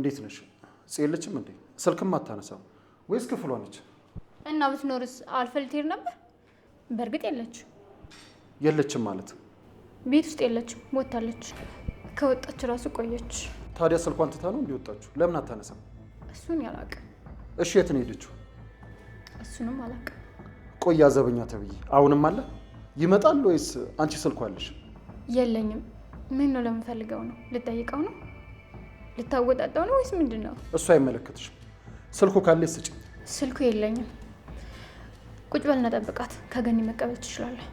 እንዴት ነሽ? ጽየለችም እንዴ? ስልክም አታነሳም ወይስ ክፍሏ ነች? እና ብትኖርስ አልፈል ትሄድ ነበር? በእርግጥ የለችም ማለት ቤት ውስጥ የለችም፣ ወጣለች። ከወጣች ራሱ ቆየች። ታዲያ ስልኳን ትታ ነው እንዲወጣችሁ? ለምን አታነሳም? እሱን ያላቅም። እሺ የት ነው ሄደችው? እሱንም አላቅም። ቆይ ያዘበኛ ተብዬ አሁንም አለ ይመጣል ወይስ አንቺ ስልኳ አለሽ? የለኝም። ምን ነው ለምፈልገው ነው? ልጠይቀው ነው? ልታወጣጣው ነው ወይስ ምንድነው? እሱ አይመለከትሽም። ስልኩ ካለ ስጪኝ። ስልኩ የለኝም። ቁጭ በልና ጠብቃት። ከገኒ መቀበል ትችላለህ።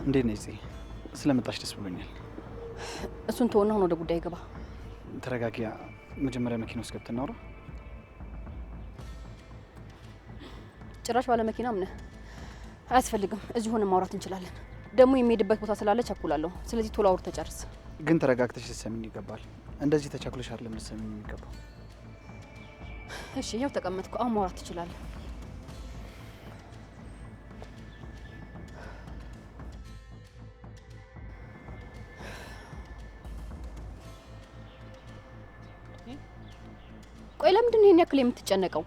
እንዴት ነሽ? ስለመጣሽ ደስ ብሎኛል። እሱን ተወና አሁን ወደ ጉዳይ ገባ። ተረጋጊያ። መጀመሪያ መኪና ውስጥ ገብተን እናውራ። ጭራሽ ባለ መኪናም ነህ። አያስፈልግም። እዚህ ሆነ ማውራት እንችላለን። ደግሞ የሚሄድበት ቦታ ስላለ ቸኩላለሁ። ስለዚህ ቶሎ አውርተህ ጨርስ። ግን ተረጋግተሽ ልትሰሚኝ ይገባል። እንደዚህ ተቻኩለሽ አይደለም ልትሰሚኝ የሚገባው። እሺ ይኸው ተቀመጥኩ። አሁን ማውራት ትችላለህ። ቆይ ለምንድን ነው ይሄን ያክል የምትጨነቀው?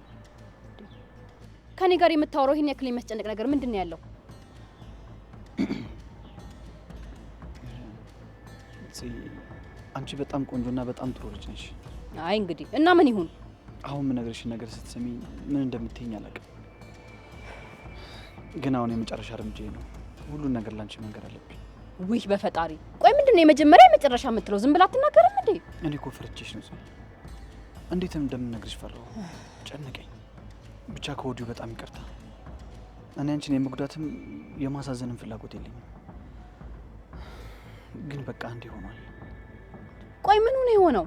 ከኔ ጋር የምታወራው ይሄን ያክል የሚያስጨንቅ ነገር ምንድን ነው ያለው? አንቺ በጣም ቆንጆና በጣም ጥሩ ልጅ ነሽ። አይ እንግዲህ እና ምን ይሁን? አሁን የምነግርሽን ነገር ስትሰሚ ምን እንደምትይኝ አላውቅም። ግን አሁን የመጨረሻ እርምጃዬ ነው። ሁሉን ነገር ላንቺ መንገር አለብኝ። ውይ በፈጣሪ! ቆይ ምንድን ነው የመጀመሪያ የመጨረሻ የምትለው? ዝም ብላ አትናገርም እንዴ? እኔ እኮ ፈርቼሽ ነው። እንዴትም እንደምነግርሽ ፈራሁ፣ ጨነቀኝ። ብቻ ከወዲሁ በጣም ይቅርታ። እኔ አንቺን የመጉዳትም የማሳዘንም ፍላጎት የለኝም። ግን በቃ እንዴ ሆኗል። ቆይ ምን ሆነ የሆነው?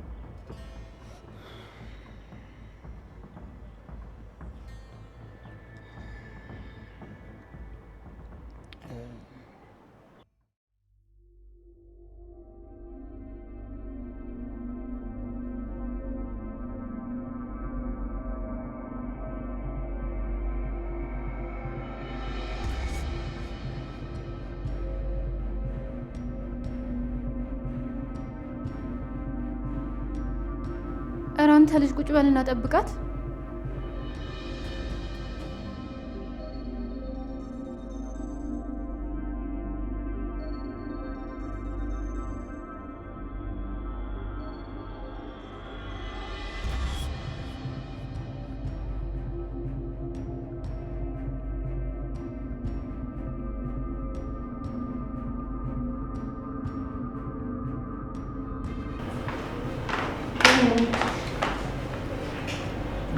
ኧረ አንተ ልጅ ቁጭ በልና ጠብቃት።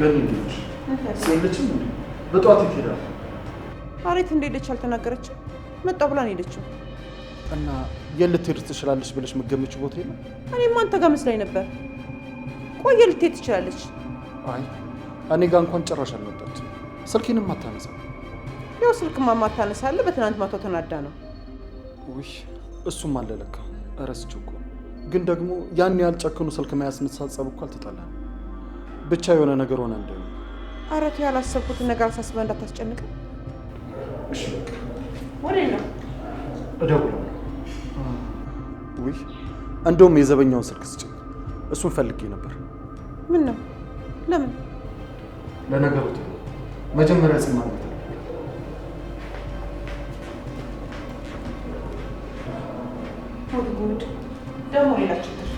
ገኒ ልጅ ሲልችም እንዴ በጧት ይሄዳል። አሬት እንደሄደች አልተናገረችም። መጣው ብላ ነው ሄደችው። እና የልትሄድ ትችላለች ብለሽ መገመች ቦታ የለም? እኔማ አንተ ጋር መስላኝ ነበር። ቆየ ልትሄድ ትችላለች። አይ እኔ ጋር እንኳን ጭራሽ አልመጣችም። ስልኬንም አታነሳም። ያው ስልክማ ማታነሳለ በትናንት ማታው ተናዳ ነው። ውይ እሱም አለ ለካ እረስቼው እኮ። ግን ደግሞ ያን ያልጨክኑ ስልክ መያዝ መሳጸብ እኮ አልተጣላም። ብቻ የሆነ ነገር ሆነ እንደ አረት ያላሰብኩትን ነገር አሳስበህ እንዳታስጨንቅ። እሺ በቃ ወሬ ነው እደውላለሁ። ውይ እንደውም የዘበኛውን ስልክ ስጭኝ። እሱን ፈልጌ ነበር። ምን ነው? ለምን? ለነገሩ መጀመሪያ ጽማ ነው። ጉድ ደግሞ ሌላ ችግር።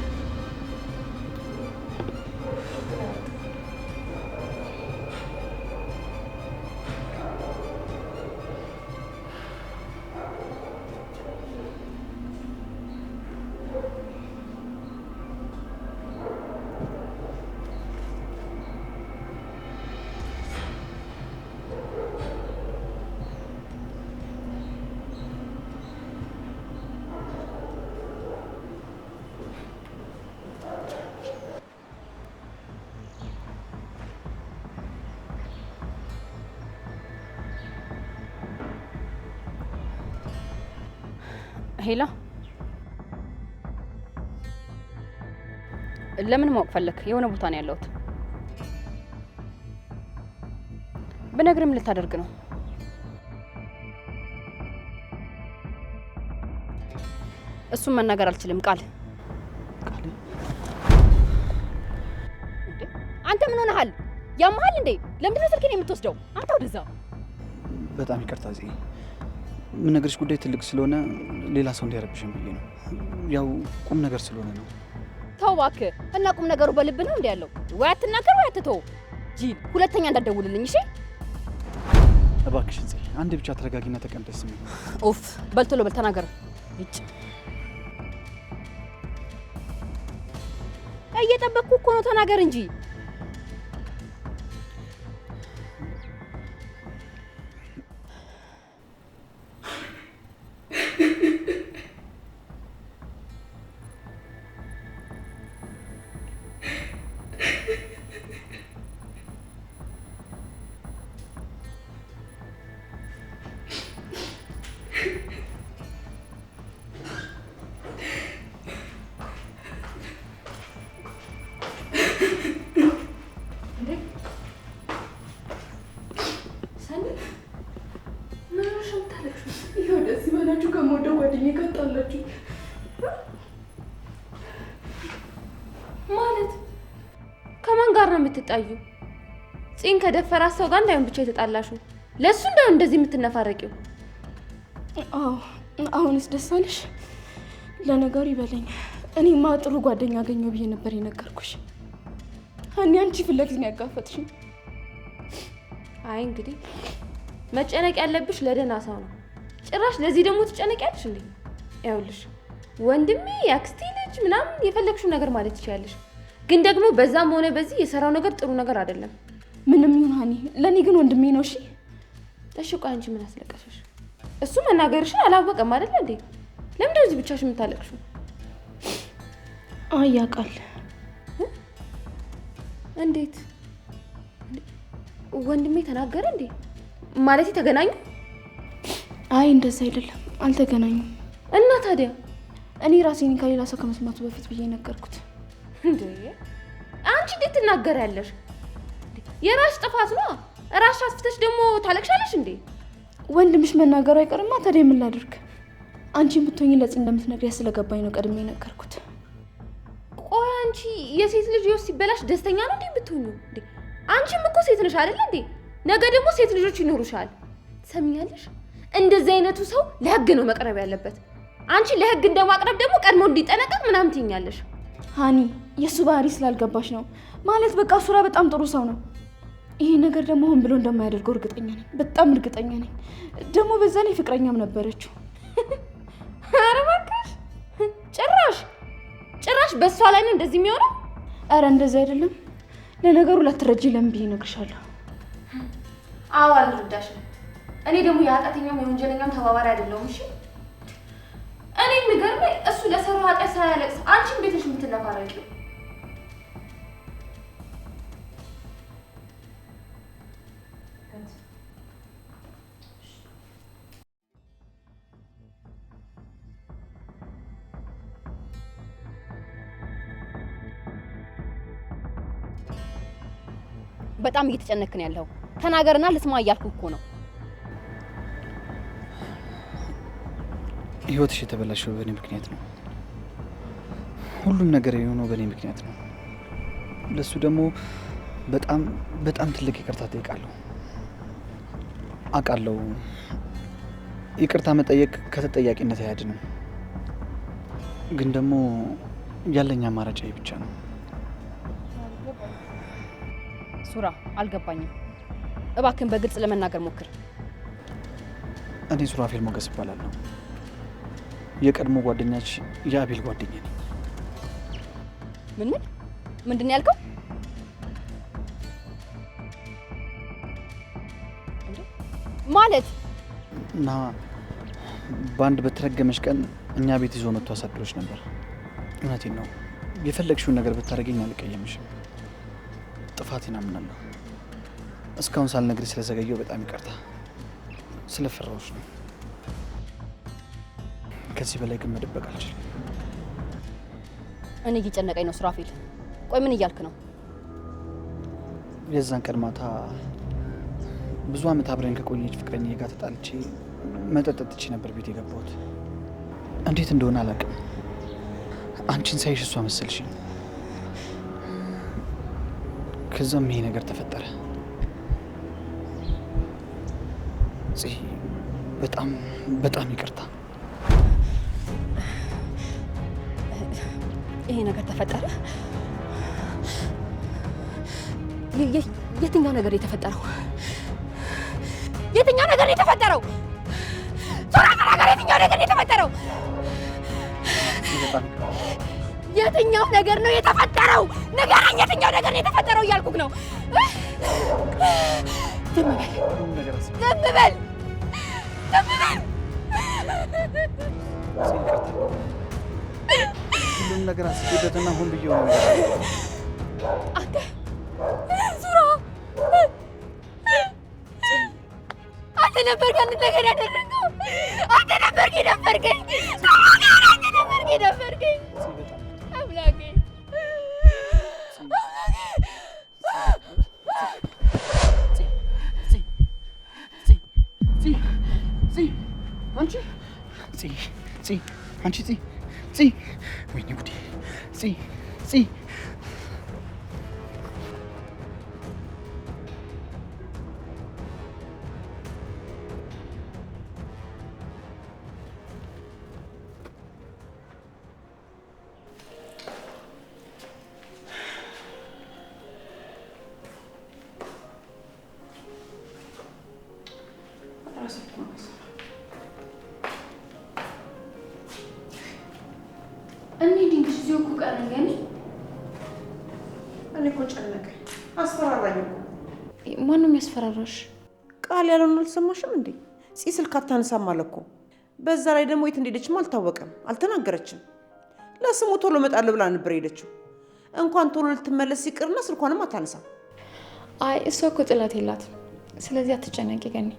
ሄላ ለምን ማወቅ ፈለክ? የሆነ ቦታ ነው ያለሁት። በነገርም ልታደርግ ነው? እሱም መናገር አልችልም። ቃል አንተ ምን ሆነሃል? ያመሃል እንዴ? ለምንድነው ስልኬን የምትወስደው? አንተ ወደዛ። በጣም ይቅርታ እዚህ የምነግርሽ ጉዳይ ትልቅ ስለሆነ ሌላ ሰው እንዲያረብሽን ብዬ ነው። ያው ቁም ነገር ስለሆነ ነው። ተው እባክህ። እና ቁም ነገሩ በልብ ነው እንዴ ያለው? ወይ አትናገር ወይ አትተው። ጂል ሁለተኛ እንዳትደውልልኝ እሺ? እባክሽን ጽይ፣ አንዴ ብቻ ተረጋጊና ተቀምጠሽ ስሚ። ኡፍ በል ቶሎ በል ተናገር። እጭ እየጠበቅኩ እኮ ነው። ተናገር እንጂ። ማለት ከማን ጋር ነው የምትጣዩ? ጽን ከደፈራት ሰው ጋር እንዳይሆን ብቻ የተጣላሹ ለሱ እንዳይሆን እንደዚህ የምትነፋረቂው? አዎ አሁንስ ደስ አለሽ? ለነገሩ ይበለኝ። እኔማ ጥሩ ጓደኛ አገኘሁ ብዬ ነበር የነገርኩሽ። አንቺ ፊት ለፊት ነው ያጋፈጥሽኝ። አይ እንግዲህ መጨነቅ ያለብሽ ለደህና ሰው ነው። ጭራሽ ለዚህ ደግሞ ትጨነቂያለሽ እንዴ? ያውልሽ ወንድሜ ያክስቴ ልጅ ምናምን የፈለግሽው ነገር ማለት ትችያለሽ። ግን ደግሞ በዛም ሆነ በዚህ የሰራው ነገር ጥሩ ነገር አይደለም። ምንም ይሁን ሀኒ፣ ለኔ ግን ወንድሜ ነው። እሺ እሺ፣ ቆይ አንቺ ምን አስለቀሰሽ? እሱ መናገርሽን አላወቀም አይደል እንዴ? ለምን እንደዚህ ብቻሽን የምታለቅሽው? አይ ያውቃል። እንዴት? ወንድሜ ተናገረ እንዴ? ማለት ተገናኙ? አይ እንደዛ አይደለም፣ አልተገናኙም። እና ታዲያ እኔ ራሴን ከሌላ ሰው ከመስማቱ በፊት ብዬ ነገርኩት። እንዴ አንቺ እንዴት ትናገሪያለሽ? የራስሽ ጥፋት ነው። ራስሽ አስፍተሽ ደግሞ ታለቅሻለሽ እንዴ? ወንድምሽ መናገሩ አይቀርማ። ታዲያ ምን ላድርግ? አንቺን ብትሆኚ ለጽ እንደምትነግሪያት ስለገባኝ ነው ቀድሜ ነገርኩት። ቆይ አንቺ የሴት ልጅ ህይወት ሲበላሽ ደስተኛ ነው እንዴ ብትሆኚ? እንዴ አንቺም እኮ ሴት ነሽ አይደል እንዴ? ነገ ደግሞ ሴት ልጆች ይኖሩሻል። ትሰሚኛለሽ? እንደዚህ አይነቱ ሰው ለህግ ነው መቅረብ ያለበት። አንቺ ለህግ እንደማቅረብ ደግሞ ቀድሞ እንዲጠነቀቅ ምናምን ትይኛለሽ። ሃኒ የሱ ባህሪ ስላልገባሽ ነው። ማለት በቃ ሱራ በጣም ጥሩ ሰው ነው። ይሄ ነገር ደግሞ ሆን ብሎ እንደማያደርገው እርግጠኛ ነኝ። በጣም እርግጠኛ ነኝ። ደግሞ በዛ ላይ ፍቅረኛም ነበረችው። ኧረ እባክሽ ጭራሽ በሷ ላይ ነው እንደዚህ የሚሆነው? ኧረ እንደዚህ አይደለም። ለነገሩ ላትረጂ ለምን ብዬ እነግርሻለሁ። አዎ አልረዳሽም። እኔ ደግሞ የኃጢአተኛም የወንጀለኛም ተባባሪ አይደለሁም። እሺ እኔ የሚገርመኝ እሱ ለሰራው ኃጢአት ሳያለቅስ አንቺን ቤትሽ የምትነፋረቂው። በጣም እየተጨነክን ያለው ተናገርና ልስማ እያልኩ እኮ ነው። ህይወትሽ የተበላሸው በእኔ ምክንያት ነው። ሁሉም ነገር የሆነው በእኔ ምክንያት ነው። ለሱ ደግሞ በጣም በጣም ትልቅ ይቅርታ ጠይቃለሁ። አውቃለሁ ይቅርታ መጠየቅ ከተጠያቂነት አያድንም። ግን ደግሞ ያለኝ አማራጭ ብቻ ነው። ሱራ አልገባኝም። እባክን በግልጽ ለመናገር ሞክር። እኔ ሱራፌል ሞገስ እባላለሁ። የቀድሞ ጓደኛች የአቤል ጓደኛ ነኝ። ምንድን ያልከው? ማለት እና በአንድ በተረገመች ቀን እኛ ቤት ይዞ መጥቶ አሳድሮች ነበር። እውነቴን ነው። የፈለግሽውን ነገር ብታደርገኝ አልቀየምሽም። ጥፋቴን አምናለሁ። እስካሁን ሳልነግርሽ ስለዘገየው በጣም ይቅርታ። ስለፈራሁሽ ነው። ከዚህ በላይ ግን መደበቅ አልችልም። እኔ እየጨነቀኝ ነው ሱራፌል። ቆይ ምን እያልክ ነው? የዛን ቀን ማታ ብዙ አመት አብረን ከቆየች ፍቅረኛ ጋር ተጣልቼ መጠጥ ጠጥቼ ነበር ቤት የገባሁት። እንዴት እንደሆነ አላውቅም። አንቺን ሳይሽ እሷ መሰልሽኝ። ከዛም ይሄ ነገር ተፈጠረ። በጣም በጣም ይቅርታ። ይሄ ነገር ተፈጠረ? የትኛው ነገር የተፈጠረው? የትኛው ነገር የተፈጠረው? ሱራ ተናገር፣ የትኛው ነገር የተፈጠረው? የትኛው ነገር ነው የተፈጠረው? ንገረኝ፣ የትኛው ነገር ነው የተፈጠረው እያልኩህ ነው። ዝም በል፣ ዝም በል፣ ዝም በል። ሁሉም ነገር አስቤበትና ሆን ብዬ ነው። አንተ ሱራ፣ አንተ ነበርክ አንድ ነገር ያደረገው። አንተ ነበርክ የደፈርከኝ። አንተ ነበርክ የደፈርከኝ። አምላኬ አንቺ ወይኔ ጉዴ! እኔ እኮ ጨነቀኝ፣ አስፈራራኝ እኮ። ማነው የሚያስፈራራሽ? ቃል ያለውን አልሰማሽም እንዴ? ስልክ አታነሳም አለ እኮ። በዛ ላይ ደግሞ የት እንደሄደችም አልታወቀም፣ አልተናገረችም። ለስሙ ቶሎ እመጣለሁ ብላ ነበር ሄደችው። እንኳን ቶሎ ልትመለስ ይቅርና ስልኳንም አታነሳም። አይ እሷ እኮ ጥላት የላትም። ስለዚህ አትጨነቂ ገኒ።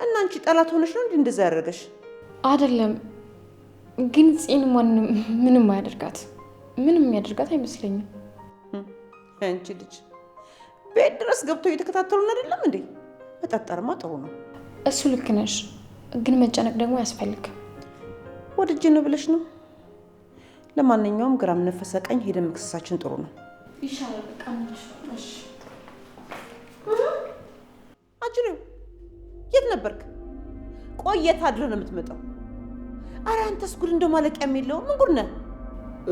እና አንቺ ጠላት ሆነሽ ነው እንዴ እንደዛ ያደረገሽ? አይደለም ግን ፂን ማንም ምንም አያደርጋት፣ ምንም የሚያደርጋት አይመስለኝም። አንቺ ልጅ ቤት ድረስ ገብተው እየተከታተሉን አይደለም እንዴ? መጠጠርማ ጥሩ ነው። እሱ ልክ ነሽ፣ ግን መጨነቅ ደግሞ አያስፈልግም። ወድጄ ነው ብለሽ ነው? ለማንኛውም ግራም ነፈሰ ቀኝ ሄደን መክሰሳችን ጥሩ ነው። ይሻላል። በቃ እሺ። አጅሬው የት ነበርክ? ቆየት አድረህ ነው የምትመጣው? ኧረ አንተስ ጉድ እንደው ማለቂያም የለውም። ምን ጉድ ነህ?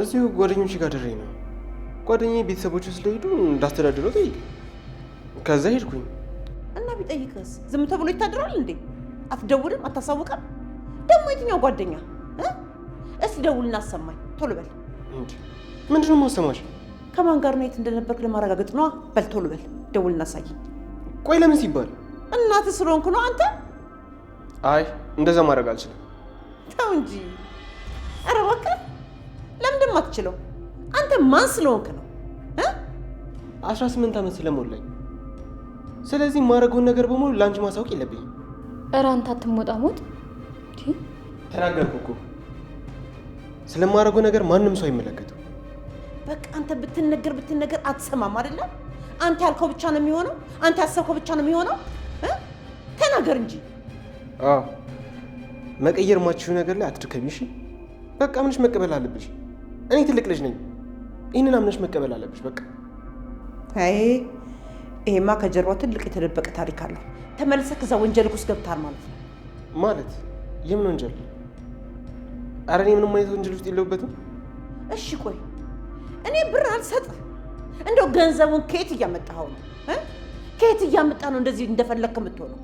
እዚሁ ጓደኞቼ ጋር ድሬ ነው። ጓደኛዬ ቤተሰቦቹ ስለሄዱ እንዳስተዳድረው ጠይቅ። ከዛ ሄድኩኝ። እና ቢጠይቅስ ዝም ተብሎ ይታደራል እንዴ? አትደውልም? አታሳውቅም? ደግሞ የትኛው ጓደኛ? እስቲ ደውልና አሰማኝ ቶሎ በል። እንዴ ምንድነው የማሰማሽ? ከማን ጋር ነው የት እንደነበርክ ለማረጋገጥ ነዋ። በል ቶሎ በል ደውልና አሳየኝ። ቆይ ለምን ሲባል? እናትህ ስለሆንኩ ነው አንተ? አይ እንደዛ ማድረግ አልችልም። ተው እንጂ። ኧረ እባክህ ለምንድን ነው የማትችለው? አንተ ማን ስለሆንክ ነው? 18 ዓመት ስለሞላኝ። ስለዚህ የማደርገውን ነገር በሙሉ ለአንቺ ማሳወቅ የለብኝም። ኧረ አንተ አትሞጣሞጥ። ተናገርኩ እኮ። ስለማደርገው ነገር ማንም ሰው አይመለከትም። በቃ አንተ ብትነገር አትሰማም አይደለ? አንተ ያልከው ብቻ ነው የሚሆነው። አንተ ያሰብከው ብቻ ነው የሚሆነው። ተናገር እንጂ። መቀየር ማችው ነገር ላይ አትድከሚ እሺ? በቃ አምነሽ መቀበል አለብሽ። እኔ ትልቅ ልጅ ነኝ። ይህንን አምነሽ መቀበል አለብሽ በቃ። አይ ይሄማ ከጀርባው ትልቅ የተደበቀ ታሪክ አለው። ተመልሰህ ከዛ ወንጀል ውስጥ ገብታል ማለት ነው። ማለት የምን ወንጀል? ኧረ እኔ ምንም አይነት ወንጀል ውስጥ የለሁበትም። እሺ ቆይ እኔ ብር አልሰጥህ። እንደው ገንዘቡን ከየት እያመጣኸው ነው? ከየት እያመጣ ነው እንደዚህ እንደፈለግክ የምትሆነው?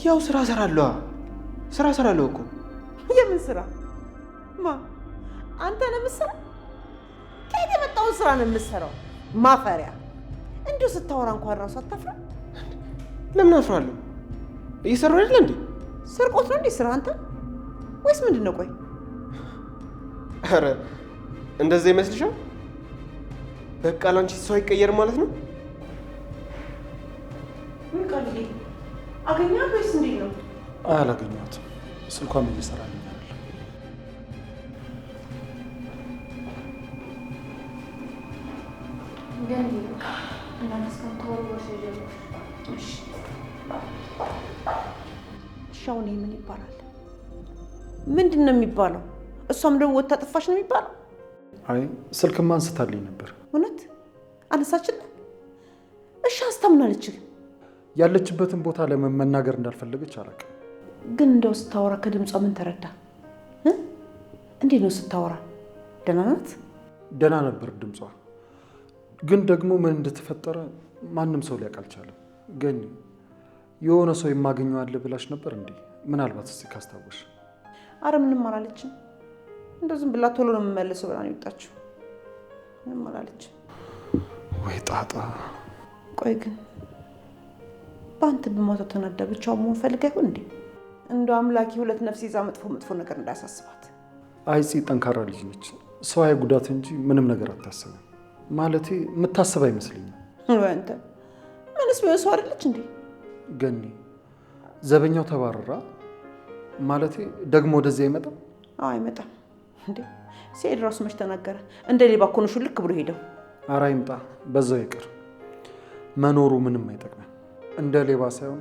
ያው ስራ እሰራለሁ እኮ። የምን ስራ? አንተ ነው የምትሰራው? ከየት የመጣውን ስራ ነው የምትሰራው? ማፈሪያ! እንዲሁ ስታወራ እንኳን ራሱ አታፍርም? ለምን አፍራለሁ? እየሰራሁ አይደል እንዴ? ስርቆት ነው እንዴ ስራ አንተ? ወይስ ምንድን ነው? ቆይ ኧረ እንደዛ ይመስልሻል? በቃ ላንቺ ሰው አይቀየርም ማለት ነው? ምን ቃል አገኛት ወይስ እንዴት ነው? አላገኘኋትም። ስልኳም እየሰራልኝ አይደለም። ግን እንዳነስከም ተወርወሽ ይጀምር። እሺ ሻውን ምን ይባላል? ምንድን ነው የሚባለው? እሷም ደግሞ ወጣ ጠፋሽ ነው የሚባለው? አይ ስልክማ አንስታልኝ ነበር። እውነት አነሳችልህ? እሺ አስታምናለች። ያለችበትን ቦታ ለምን መናገር እንዳልፈለገች አላውቅም። ግን እንደው ስታወራ ከድምጿ ምን ተረዳ? እንዴት ነው ስታወራ? ደህና ናት? ደህና ነበር ድምጿ። ግን ደግሞ ምን እንደተፈጠረ ማንም ሰው ሊያውቅ አልቻለም። ግን የሆነ ሰው የማገኘው አለ ብላሽ ነበር እንዴ? ምናልባት እስኪ ካስታወሽ። አረ ምንም አላለችም። እንደው ዝም ብላ ቶሎ ነው የምመለሰው ብላ ነው የወጣችው። ምንም አላለችም። ወይ ጣጣ። ቆይ ግን በአንተ በሞተው ተናዳ ብቻውን መሆን ፈልጋ ይሆን እንዴ? እንደው አምላኪ ሁለት ነፍስ ይዛ መጥፎ ነገር እንዳያሳስባት። አይጺ ጠንካራ ልጅ ነች። ሰው አይጉዳት እንጂ ምንም ነገር አታስብም። ማለቴ የምታስብ አይመስለኝም። አንተ ምንስ ቢሆን ሰው አይደለች እንዴ? ገኒ ዘበኛው ተባረራ ማለቴ ደግሞ ወደዚህ አይመጣም? አዎ አይመጣም እንዴ። ሲሄድ ራሱ መች ተናገረ? እንደ ሌባ እኮ ነው ሹልክ ብሎ ሄደው። ኧረ ይምጣ በዛው ይቅር። መኖሩ ምንም አይጠቅምም። እንደ ሌባ ሳይሆን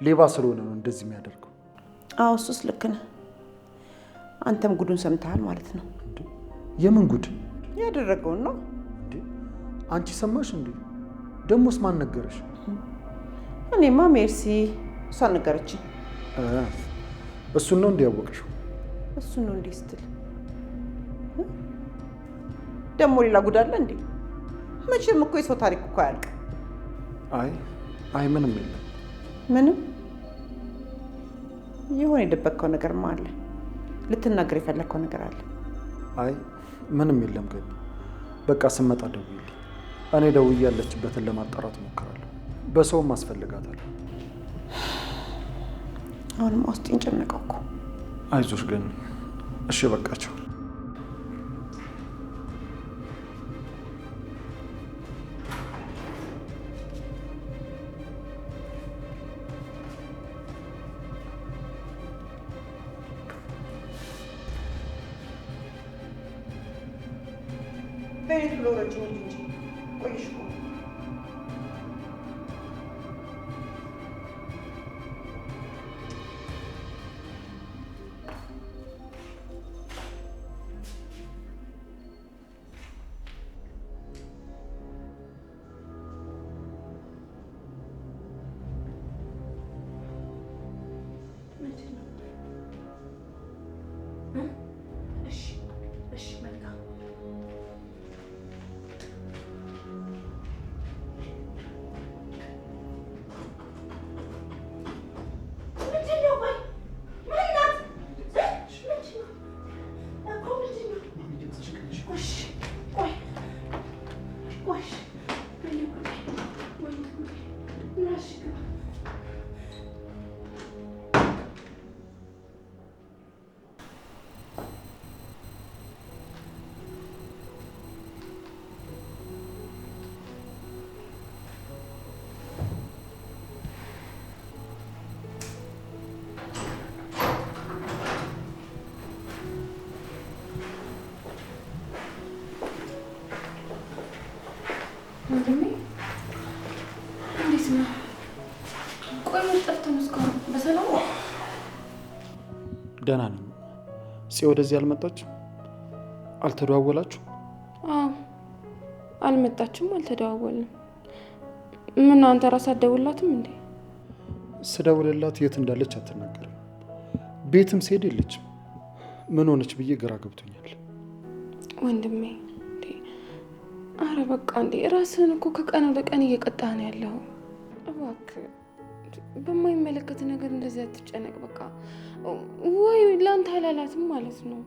ሌባ ስለሆነ ነው እንደዚህ የሚያደርገው። አዎ እሱስ ልክ ነህ። አንተም ጉዱን ሰምተሃል ማለት ነው። የምን ጉድ? ያደረገውን ነው። አንቺ ሰማሽ እንዴ? ደሞስ ማን ነገረሽ? እኔማ ሜርሲ እሷ ነገረችኝ። እሱን ነው እንዲያወቅሽው? እሱን ነው እንዴ ስትል ደግሞ ሌላ ጉድ አለ እንዴ? መቼም እኮ የሰው ታሪክ እኮ አያልቅም። አይ ምንም የለም። ምንም የሆነ የደበቅከው ነገርማ አለ። ልትናገር የፈለግከው ነገር አለ። አይ ምንም የለም። ግን በቃ ስመጣ ደውይልኝ። እኔ ደውዬ ያለችበትን ለማጣራት እሞክራለሁ። በሰውም አስፈልጋታለሁ። አሁንም ውስጤን ጨነቀው እኮ። አይዞሽ ግን እሺ በቃቸው። በቤት ብሎ ረጅም እንጂ ቆይሽ እኮ ወንድሜ እንዴት ነው? ቆይ ምን ጠፍተህ ነው እስካሁን? በሰላም ነው? ደህና ነኝ። ወደዚህ አልመጣችም? አልተደዋወላችሁ? አዎ አልመጣችም፣ አልተደዋወልንም። ምን አንተ ራስህ አትደውልላትም እንዴ? ስደውልላት የት እንዳለች አትናገርም። ቤትም ስሄድ የለችም። ምን ሆነች ብዬ ግራ ገብቶኛል። ወንድሜ አረ በቃ እንዴ ራስህን እኮ ከቀን ወደ ቀን እየቀጣህ ነው ያለው። እባክህ በማይመለከት ነገር እንደዚህ አትጨነቅ። በቃ ወይ ላንተ አላላትም ማለት ነው።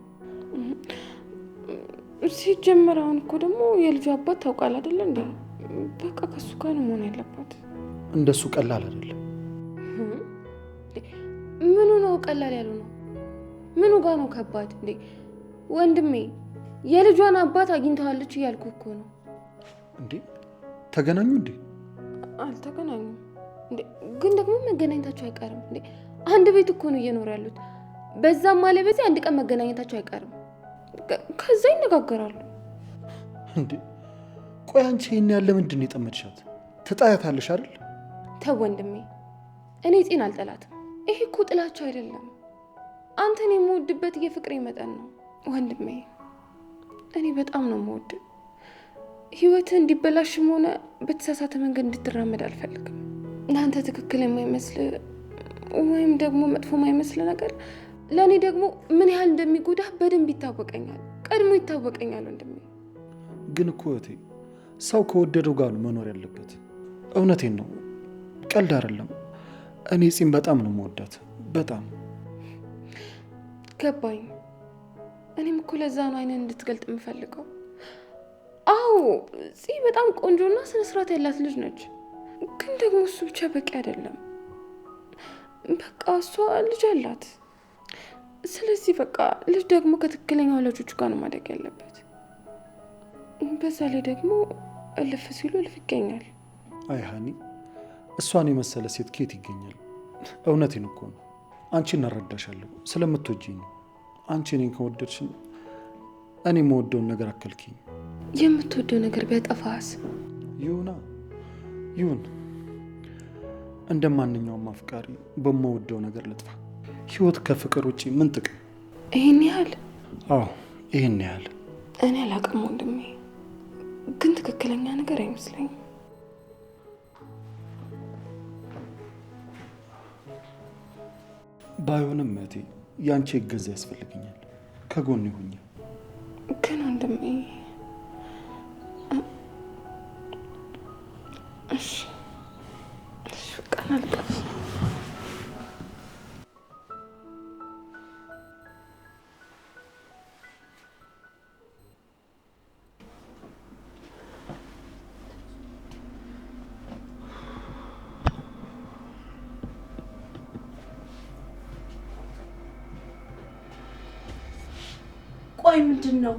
ሲጀመር አሁን እኮ ደግሞ የልጁ አባት ታውቃል አይደለ እንዴ? በቃ ከሱ ጋር ነው መሆን ያለባት። እንደሱ ቀላል አይደለም። ምኑ ነው ቀላል ያሉ ነው? ምኑ ጋር ነው ከባድ እንዴ? ወንድሜ የልጇን አባት አግኝተዋለች እያልኩ እኮ ነው። እንዴ ተገናኙ እንዴ? አልተገናኙም እንዴ? ግን ደግሞ መገናኘታቸው አይቀርም እንዴ? አንድ ቤት እኮ ነው እየኖሩ ያሉት። በዛም አለ በዚህ አንድ ቀን መገናኘታቸው አይቀርም። ከዛ ይነጋገራሉ። እንዴ ቆይ አንቺ ይሄን ያለ ምንድን ነው የጠመድሻት? ትጣያታለሽ አይደል? ተው ወንድሜ፣ እኔ ፂን አልጠላትም። ይሄ እኮ ጥላቸው አይደለም፣ አንተን የምወድበት የፍቅሬ መጠን ነው ወንድሜ። እኔ በጣም ነው የምወድ። ህይወትህ እንዲበላሽም ሆነ በተሳሳተ መንገድ እንድትራመድ አልፈልግም። እናንተ ትክክል የማይመስል ወይም ደግሞ መጥፎ የማይመስል ነገር ለእኔ ደግሞ ምን ያህል እንደሚጎዳህ በደንብ ይታወቀኛል፣ ቀድሞ ይታወቀኛል ወንድሜ። ግን እኮ እህቴ ሰው ከወደደው ጋር ነው መኖር ያለበት። እውነቴን ነው፣ ቀልድ አይደለም። እኔ ፂም በጣም ነው የምወዳት፣ በጣም ገባኝ። እኔም እኮ ለዛ ነው አይንን እንድትገልጥ የምፈልገው። አዎ ፂ በጣም ቆንጆና ስነስርዓት ያላት ልጅ ነች። ግን ደግሞ እሱ ብቻ በቂ አይደለም። በቃ እሷ ልጅ አላት። ስለዚህ በቃ ልጅ ደግሞ ከትክክለኛ ወላጆቹ ጋር ነው ማደግ ያለበት። በዛ ላይ ደግሞ እልፍ ሲሉ እልፍ ይገኛል። አይ ሀኒ፣ እሷን የመሰለ ሴት ኬት ይገኛል? እውነቴን እኮ ነው። አንቺ እናረዳሻለሁ፣ ስለምትወጂኝ ነው። አንቺ እኔን ከወደድሽን እኔ የምወደውን ነገር አከልኪኝ። የምትወደው ነገር ቢያጠፋስ? ይሁና ይሁን። እንደ ማንኛውም አፍቃሪ በማወደው ነገር ልጥፋ። ህይወት ከፍቅር ውጭ ምን ጥቅም? ይህን ያህል? አዎ ይህን ያህል። እኔ አላቅም ወንድሜ፣ ግን ትክክለኛ ነገር አይመስለኝም። ባይሆንም እህቴ ያንቺ እገዛ ያስፈልገኛል። ከጎን ይሁኝ። ግን ወንድሜ እሺ በቃ ናልቀስ። ቆይ ምንድን ነው?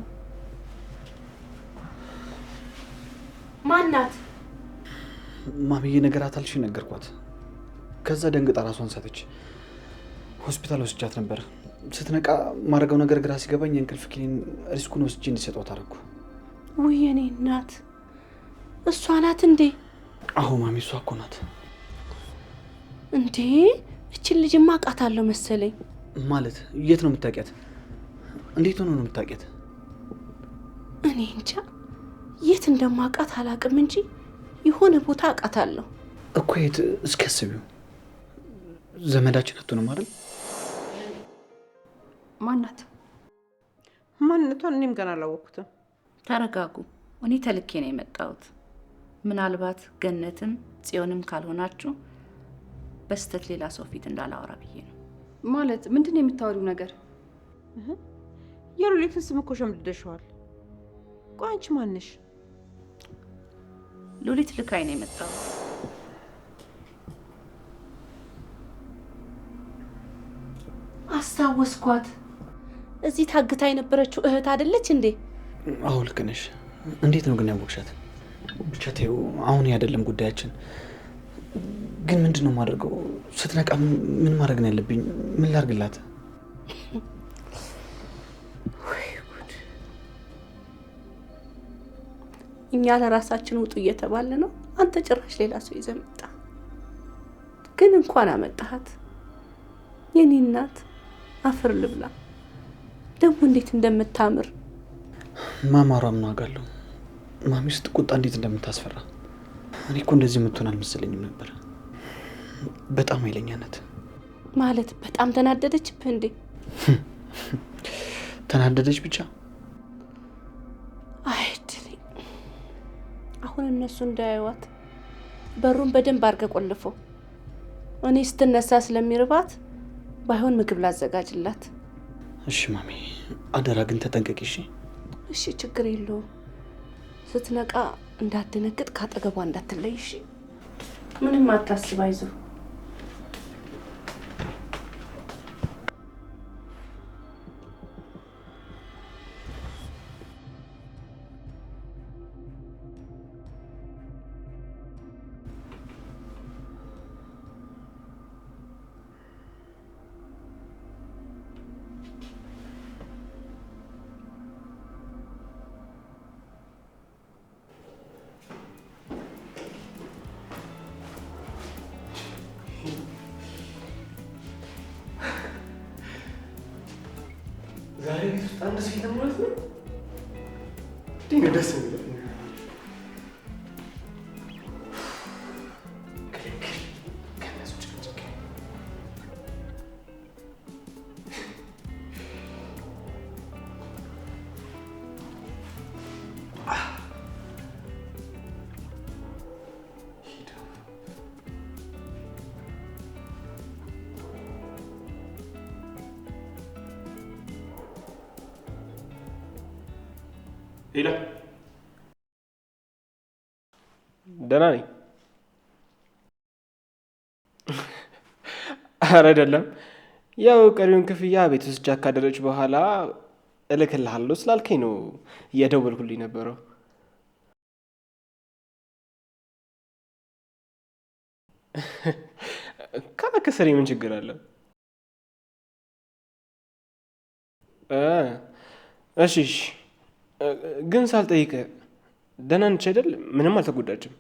ማናት? ማሚዬ ነገር አታልሽ ነገርኳት። ከዛ ደንግጣ ራሷን ሳተች። ሆስፒታል ወስጃት ነበር። ስትነቃ ማድረገው ነገር ግራ ሲገባኝ የእንቅልፍ ኪኒን ሪስኩን ወስጄ እንዲሰጧት አደረኩ። ውይ የኔ እናት፣ እሷ ናት እንዴ? አዎ ማሚ፣ እሷ እኮ ናት። እንዴ እችን ልጅማ አውቃታለሁ መሰለኝ። ማለት የት ነው የምታውቂያት? እንዴት ሆኖ ነው የምታውቂያት? እኔ እንጃ የት እንደማውቃት አላውቅም እንጂ የሆነ ቦታ አውቃታለሁ እኮ። የት? እስኪ አስቢው። ዘመዳችን አትሆንም አይደል? ማናት? ማንነቷን እኔም ገና አላወቅኩትም። ተረጋጉ። እኔ ተልኬ ነው የመጣሁት። ምናልባት ገነትም ጽዮንም ካልሆናችሁ በስተት ሌላ ሰው ፊት እንዳላወራ ብዬ ነው። ማለት ምንድን ነው የምታወሪው ነገር? የሉሊትን ስም እኮ ሸምድደሽዋል። ቆይ አንቺ ማንሽ? ሉሊት ልካይ ነው የመጣሁት። አስታወስኳት። እዚህ ታግታ የነበረችው እህት አይደለች እንዴ? አዎ ልክ ነሽ። እንዴት ነው ግን ያወቅሻት? ብቻ ተይው፣ አሁን አይደለም ጉዳያችን። ግን ምንድን ነው የማደርገው? ስትነቃ ምን ማድረግ ነው ያለብኝ? ምን ላድርግላት? እኛ ለራሳችን ውጡ እየተባለ ነው፣ አንተ ጭራሽ ሌላ ሰው ይዘህ መጣ። ግን እንኳን አመጣሃት የኔ እናት። አፈር ልብላ። ደግሞ እንዴት እንደምታምር ማማሯ ምን ዋጋለሁ? ማሚ ስትቆጣ እንዴት እንደምታስፈራ። እኔ እኮ እንደዚህ የምትሆን አልመሰለኝም ነበር። በጣም ኃይለኛነት ማለት። በጣም ተናደደችብህ እንዴ? ተናደደች ብቻ። አይድል። አሁን እነሱ እንዳያዩዋት በሩን በደንብ አድርገህ ቆልፈው። እኔ ስትነሳ ስለሚርባት ባይሆን ምግብ ላዘጋጅላት። እሺ ማሚ፣ አደራ ግን ተጠንቀቂ። እሺ እሺ፣ ችግር የለውም። ስትነቃ እንዳትደነግጥ፣ ካጠገቧ እንዳትለይ። እሺ፣ ምንም አታስብ፣ አይዞህ። የለም ማለት ነው። እንዴት ነው ደስ የሚለው? ሌላ ደህና ነኝ። ኧረ አይደለም፣ ያው ቀሪውን ክፍያ ቤት ውስጥ ጃክ ካደረች በኋላ እልክልሃለሁ ስላልከኝ ነው እየደወልኩልኝ ነበረው። ከስሬ ምን ችግር አለው? እሺ ግን ሳልጠይቅህ ደህና ነች አይደል? ምንም አልተጎዳችም?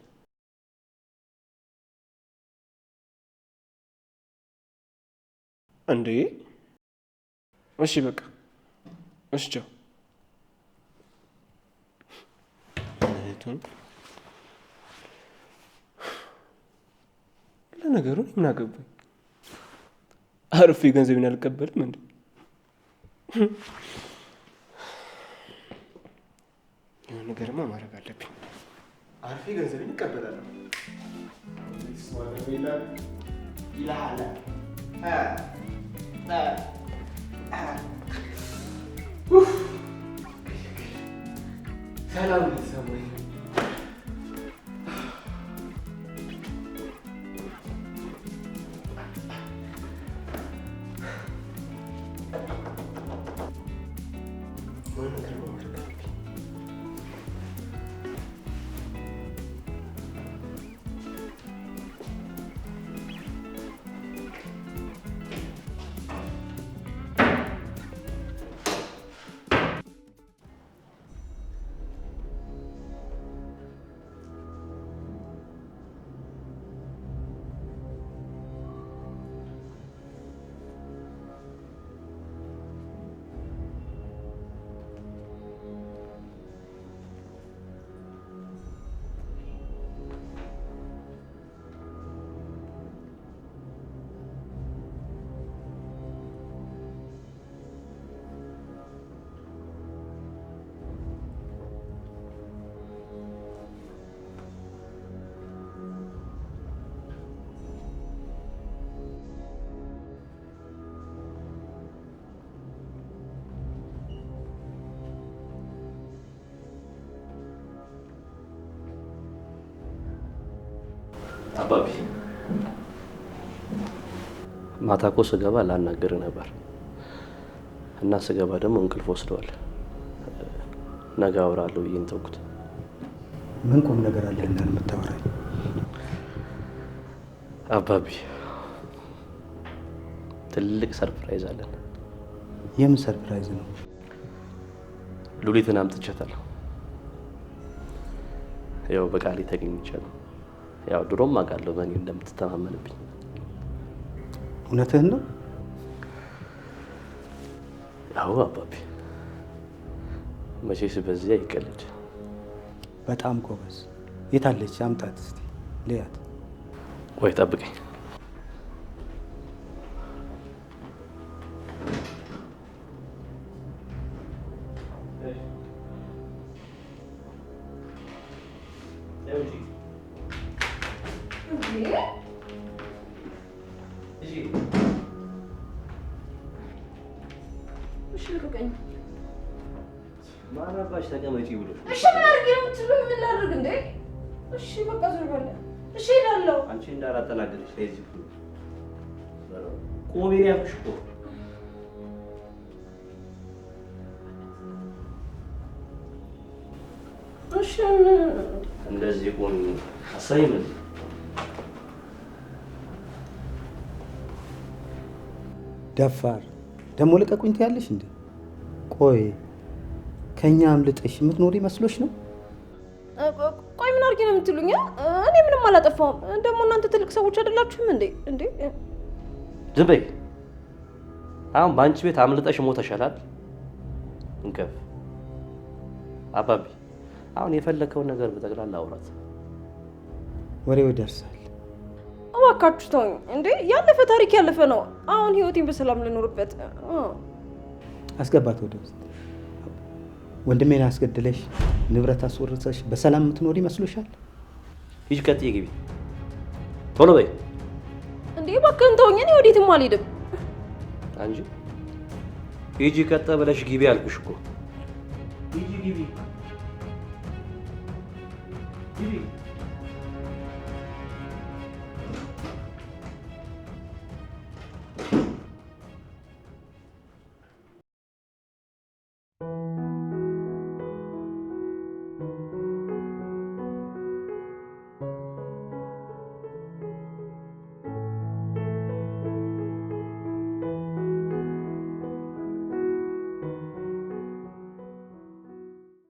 እንዴ? እሺ በቃ እሺ፣ ቻው። ለነገሩ ምን አገባኝ? አርፌ ገንዘቤን አልቀበልም እንዴ? የሆነ ነገርማ ማድረግ አለብኝ። አርፌ ገንዘቤን እቀበላለሁ። ይልሃል ሰላም ሰማኝ። አባቢ ማታ እኮ ስገባ ላናግርህ ነበር እና ስገባ ደግሞ እንቅልፍ ወስደዋል። ነገ አወራለሁ ብዬ ተውኩት። ምን ቁም ነገር አለ እና የምታወራኝ? አባቢ ትልቅ ሰርፕራይዝ አለን። የምን ሰርፕራይዝ ነው? ሉሊትን አምጥቻታለሁ። ያው በቃሌ ተገኝቻለሁ። ያው ድሮም አውቃለሁ በእኔ እንደምትተማመንብኝ። እውነትህን ነው? ያው አባቢ መቼስ በዚህ አይቀልድ። በጣም ጎበዝ። የታለች? አምጣት እስቲ ልያት። ቆይ ጠብቀኝ። ማራባሽ ተቀመጪ ብሎ እሺ፣ ምን አድርጌ ነው የምትሉኝ? ምን ላድርግ እንዴ? እሺ በቃ ዞር በለ። እሺ እሄዳለሁ። አንቺ እንዳላጠናገርሽ ለዚህ ሁሉ ቆሜ ነው ያልኩሽ እኮ። እሺ እንደዚህ ቆም አሳይመን ደፋር ደግሞ ልቀቁኝ ትያለሽ እንዴ? ቆይ ከኛ አምልጠሽ የምትኖሪ መስሎሽ ነው? ቆይ ምን አድርጌ ነው የምትሉኝ? እኔ ምንም አላጠፋሁም። ደግሞ እናንተ ትልቅ ሰዎች አይደላችሁም እንዴ? እንዴ ዝም በይ። አሁን በአንቺ ቤት አምልጠሽ ሞተሻል። እንከፍ አባቢ አሁን የፈለከውን ነገር በጠቅላላ አውራት። ወሬው ደርሳል። እባካችሁ ተውኝ እንዴ! ያለፈ ታሪክ ያለፈ ነው። አሁን ህይወቴን በሰላም ልኖርበት። አስገባት ወደ ውስጥ። ወንድሜን አስገድለሽ ንብረት አስወርሰሽ በሰላም የምትኖር ይመስሎሻል? ሂጂ፣ ቀጥይ፣ ግቢ፣ ቶሎ በይ። እንዴ እባክህን ተውኝ፣ እኔ ወዴትም አልሄድም። አንቺ ሂጂ፣ ቀጥ ብለሽ ግቢ አልኩሽ እኮ። ሂጂ፣ ግቢ።